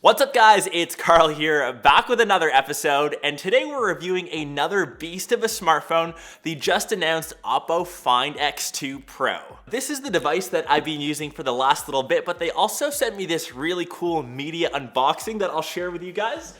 What's up guys, it's Karl here, back with another episode, and today we're reviewing another beast of a smartphone, the just announced Oppo Find X2 Pro. This is the device that I've been using for the last little bit, but they also sent me this really cool media unboxing that I'll share with you guys.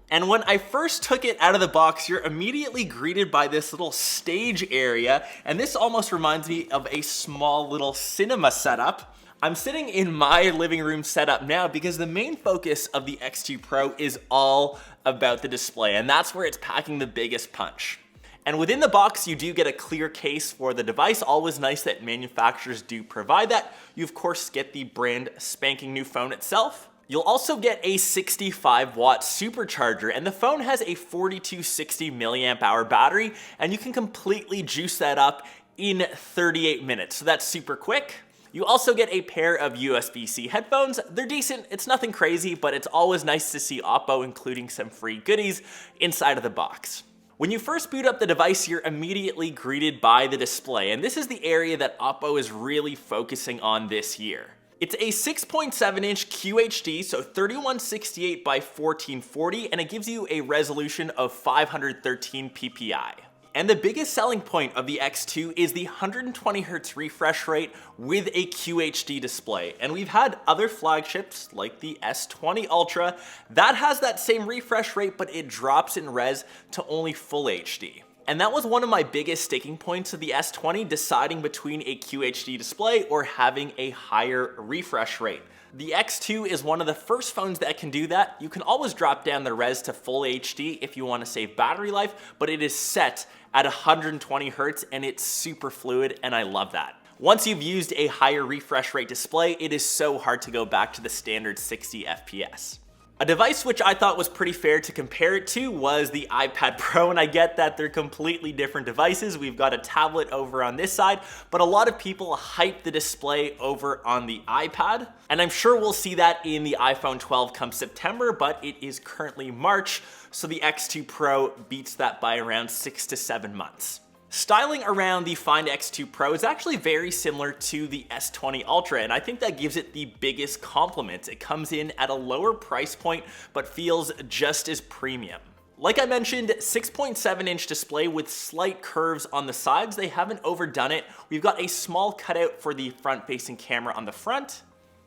And when I first took it out of the box, you're immediately greeted by this little stage area, and this almost reminds me of a small little cinema setup. I'm sitting in my living room setup now because the main focus of the X2 Pro is all about the display, and that's where it's packing the biggest punch. And within the box, you do get a clear case for the device. Always nice that manufacturers do provide that. You of course get the brand spanking new phone itself. You'll also get a 65-watt supercharger, and the phone has a 4260 milliamp hour battery, and you can completely juice that up in 38 minutes. So that's super quick. You also get a pair of USB-C headphones. They're decent, it's nothing crazy, but it's always nice to see Oppo including some free goodies inside of the box. When you first boot up the device, you're immediately greeted by the display, and this is the area that Oppo is really focusing on this year. It's a 6.7-inch QHD, so 3168 by 1440, and it gives you a resolution of 513 ppi. And the biggest selling point of the X2 is the 120Hz refresh rate with a QHD display. And we've had other flagships like the S20 Ultra that has that same refresh rate, but it drops in res to only full HD. And that was one of my biggest sticking points of the S20, deciding between a QHD display or having a higher refresh rate. The X2 is one of the first phones that can do that. You can always drop down the res to full HD if you want to save battery life, but it is set at 120 Hz and it's super fluid, and I love that. Once you've used a higher refresh rate display, it is so hard to go back to the standard 60 FPS. A device which I thought was pretty fair to compare it to was the iPad Pro, and I get that they're completely different devices. We've got a tablet over on this side, but a lot of people hype the display over on the iPad, and I'm sure we'll see that in the iPhone 12 come September, but it is currently March, so the X2 Pro beats that by around 6 to 7 months. Styling around the Find X2 Pro is actually very similar to the S20 Ultra, and I think that gives it the biggest compliment. It comes in at a lower price point, but feels just as premium. Like I mentioned, 6.7-inch display with slight curves on the sides. They haven't overdone it. We've got a small cutout for the front-facing camera on the front.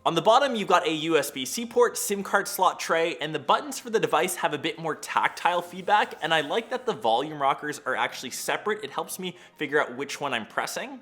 On the bottom, you've got a USB-C port, SIM card slot tray, and the buttons for the device have a bit more tactile feedback, and I like that the volume rockers are actually separate. It helps me figure out which one I'm pressing.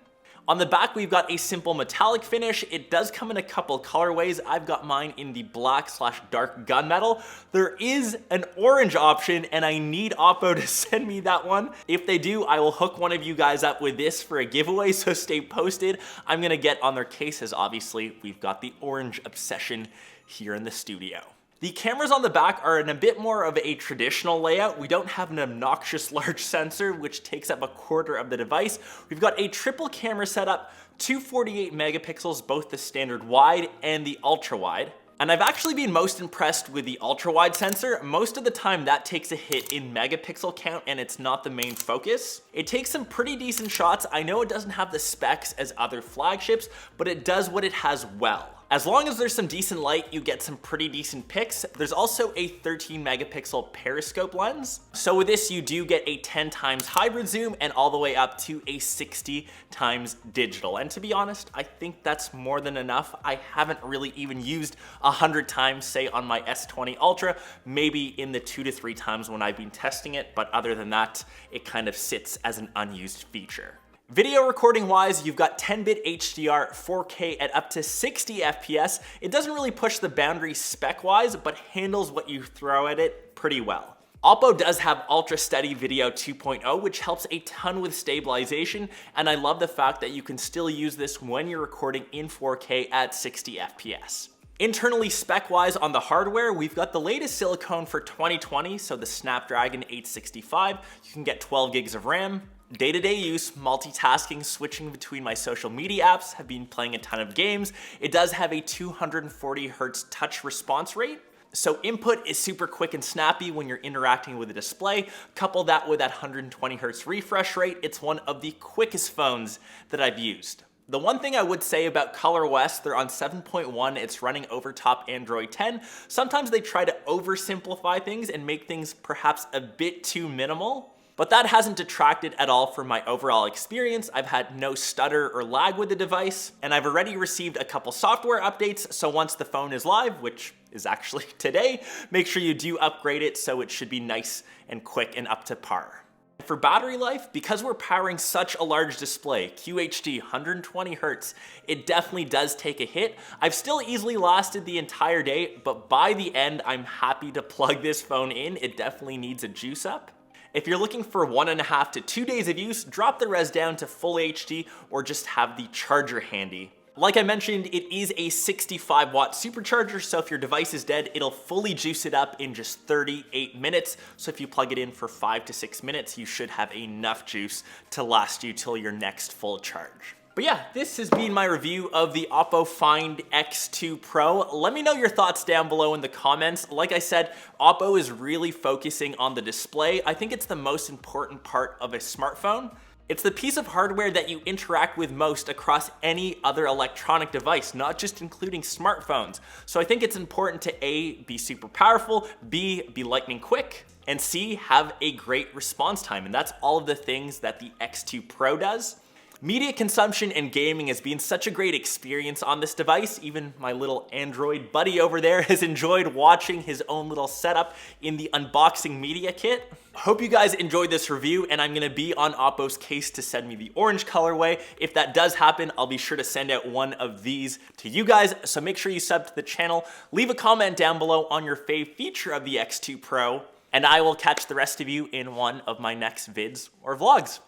On the back, we've got a simple metallic finish. It does come in a couple colorways. I've got mine in the black/dark gunmetal. There is an orange option, and I need Oppo to send me that one. If they do, I will hook one of you guys up with this for a giveaway, so stay posted. I'm gonna get on their cases. Obviously, we've got the orange obsession here in the studio. The cameras on the back are in a bit more of a traditional layout. We don't have an obnoxious large sensor, which takes up a quarter of the device. We've got a triple camera setup, 248 megapixels, both the standard wide and the ultra wide. And I've actually been most impressed with the ultra wide sensor. Most of the time that takes a hit in megapixel count and it's not the main focus. It takes some pretty decent shots. I know it doesn't have the specs as other flagships, but it does what it has well. As long as there's some decent light, you get some pretty decent pics. There's also a 13 megapixel periscope lens. So with this, you do get a 10 times hybrid zoom and all the way up to a 60 times digital. And to be honest, I think that's more than enough. I haven't really even used 100 times, say on my S20 Ultra, maybe in the 2 to 3 times when I've been testing it. But other than that, it kind of sits as an unused feature. Video recording wise, you've got 10-bit HDR, 4K at up to 60 FPS. It doesn't really push the boundaries spec wise, but handles what you throw at it pretty well. Oppo does have Ultra Steady Video 2.0, which helps a ton with stabilization, and I love the fact that you can still use this when you're recording in 4K at 60 FPS. Internally spec-wise on the hardware, we've got the latest silicone for 2020, so the Snapdragon 865. You can get 12 gigs of RAM. Day-to-day use, multitasking, switching between my social media apps, have been playing a ton of games. It does have a 240 Hz touch response rate. So input is super quick and snappy when you're interacting with the display. Couple that with that 120 Hz refresh rate, it's one of the quickest phones that I've used. The one thing I would say about ColorOS, they're on 7.1, it's running over top Android 10. Sometimes they try to oversimplify things and make things perhaps a bit too minimal, but that hasn't detracted at all from my overall experience. I've had no stutter or lag with the device, and I've already received a couple software updates, so once the phone is live, which is actually today, make sure you do upgrade it so it should be nice and quick and up to par. For battery life, because we're powering such a large display, QHD 120 Hz, it definitely does take a hit. I've still easily lasted the entire day, but by the end, I'm happy to plug this phone in. It definitely needs a juice up. If you're looking for 1.5 to 2 days of use, drop the res down to full HD or just have the charger handy. Like I mentioned, it is a 65 watt supercharger, so if your device is dead, it'll fully juice it up in just 38 minutes. So if you plug it in for 5 to 6 minutes, you should have enough juice to last you till your next full charge. But yeah, this has been my review of the Oppo Find X2 Pro. Let me know your thoughts down below in the comments. Like I said, Oppo is really focusing on the display. I think it's the most important part of a smartphone. It's the piece of hardware that you interact with most across any other electronic device, not just including smartphones. So I think it's important to A, be super powerful, B, be lightning quick, and C, have a great response time. And that's all of the things that the X2 Pro does. Media consumption and gaming has been such a great experience on this device. Even my little Android buddy over there has enjoyed watching his own little setup in the unboxing media kit. Hope you guys enjoyed this review, and I'm gonna be on Oppo's case to send me the orange colorway. If that does happen, I'll be sure to send out one of these to you guys, so make sure you sub to the channel. Leave a comment down below on your fave feature of the X2 Pro, and I will catch the rest of you in one of my next vids or vlogs.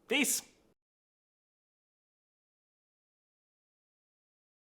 Peace.